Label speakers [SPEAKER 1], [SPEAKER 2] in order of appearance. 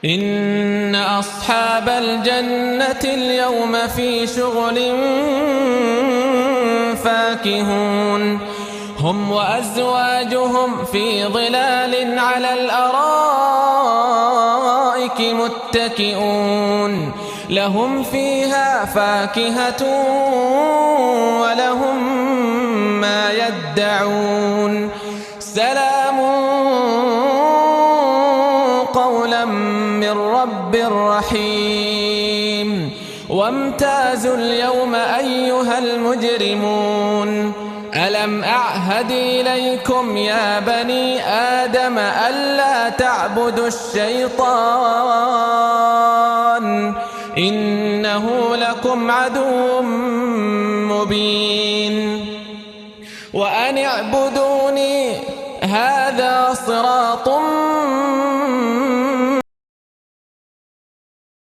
[SPEAKER 1] إن أصحاب الجنة اليوم في شغل فاكهون هم وأزواجهم في ظلال على الأرائك متكئون لهم فيها فاكهة ولهم ما يدعون سلام قولا من رب رحيم وامتازوا اليوم أيها المجرمون ألم أعهد إليكم يا بني آدم ألا تعبدوا الشيطان إنه لكم عدو مبين وأن اعبدوني هذا صراط